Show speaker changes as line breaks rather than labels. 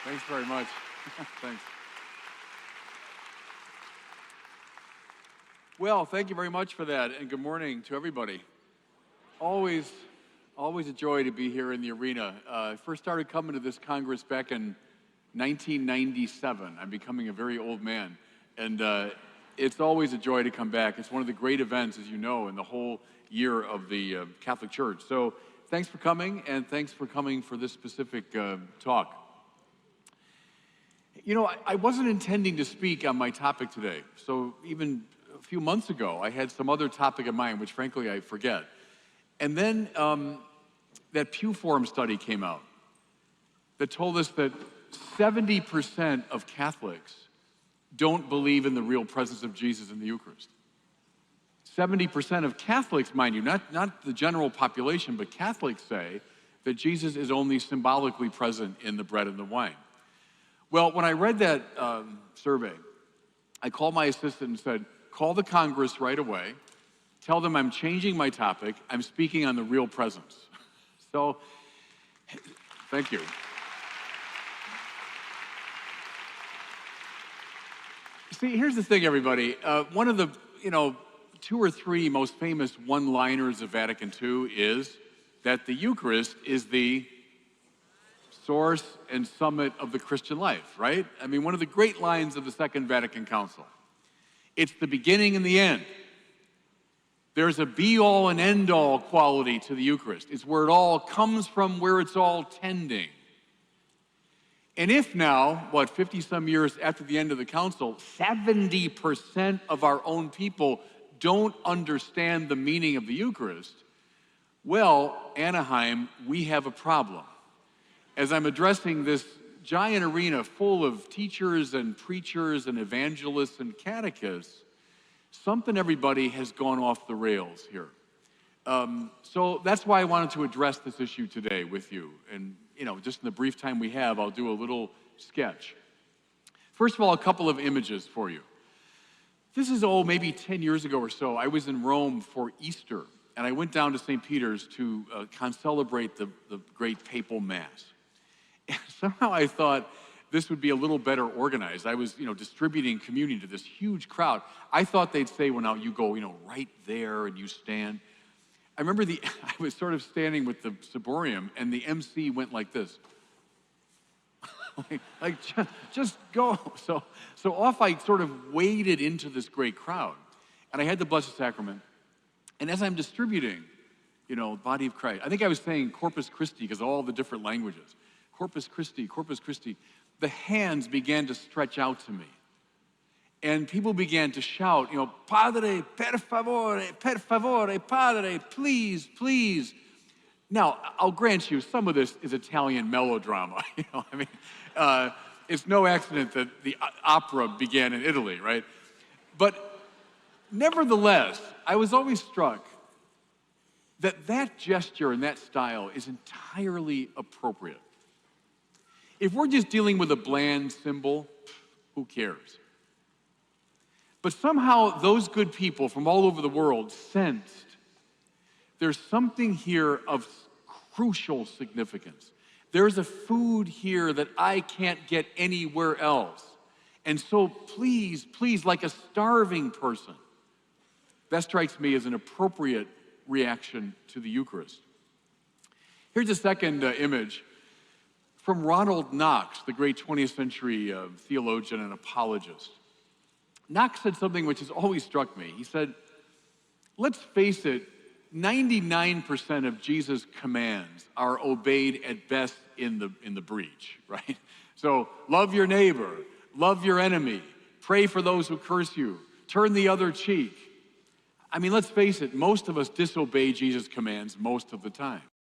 Thanks very much. Thanks. Well, thank you very much for that, and good morning to everybody. Always a joy to be here in the arena. I first started coming to this Congress back in 1997. I'm becoming a very old man, and it's always a joy to come back. It's one of the great events, as you know, in the whole year of the Catholic Church. So thanks for coming, and thanks for coming for this specific talk. You know, I wasn't intending to speak on my topic today, so even a few months ago, I had some other topic in mind, which frankly I forget. And then that Pew Forum study came out that told us that 70% of Catholics don't believe in the real presence of Jesus in the Eucharist. 70% of Catholics, mind you, not the general population, but Catholics say that Jesus is only symbolically present in the bread and the wine. Well, when I read that survey, I called my assistant and said, call the Congress right away, tell them I'm changing my topic, I'm speaking on the real presence. So, thank you. See, here's the thing, everybody. One of the, 2 or 3 most famous one-liners of Vatican II is that the Eucharist is the source and summit of the Christian life, right? I mean, one of the great lines of the Second Vatican Council. It's the beginning and the end. There's a be-all and end-all quality to the Eucharist. It's where it all comes from, where it's all tending. And if now, 50-some years after the end of the council, 70% of our own people don't understand the meaning of the Eucharist, well, Anaheim, we have a problem. As I'm addressing this giant arena full of teachers and preachers and evangelists and catechists, something, everybody, has gone off the rails here. So that's why I wanted to address this issue today with you. And, just in the brief time we have, I'll do a little sketch. First of all, a couple of images for you. This is, maybe 10 years ago or so. I was in Rome for Easter, and I went down to St. Peter's to concelebrate the great papal Mass. And somehow I thought this would be a little better organized. I was, distributing communion to this huge crowd. I thought they'd say, well, now you go, right there and you stand. I remember I was sort of standing with the ciborium, and the MC went like this. just go. So off I sort of waded into this great crowd. And I had the Blessed Sacrament. And as I'm distributing, body of Christ, I think I was saying Corpus Christi because of all the different languages. Corpus Christi, Corpus Christi. The hands began to stretch out to me. And people began to shout, Padre, per favore, Padre, please, please. Now, I'll grant you, some of this is Italian melodrama. It's no accident that the opera began in Italy, right? But nevertheless, I was always struck that gesture and that style is entirely appropriate. If we're just dealing with a bland symbol, who cares? But somehow those good people from all over the world sensed there's something here of crucial significance. There's a food here that I can't get anywhere else. And so please, please, like a starving person, that strikes me as an appropriate reaction to the Eucharist. Here's a second image from Ronald Knox, the great 20th century theologian and apologist. Knox said something which has always struck me. He said, let's face it, 99% of Jesus' commands are obeyed at best in the breach, right? So love your neighbor, love your enemy, pray for those who curse you, turn the other cheek. I mean, let's face it, most of us disobey Jesus' commands most of the time.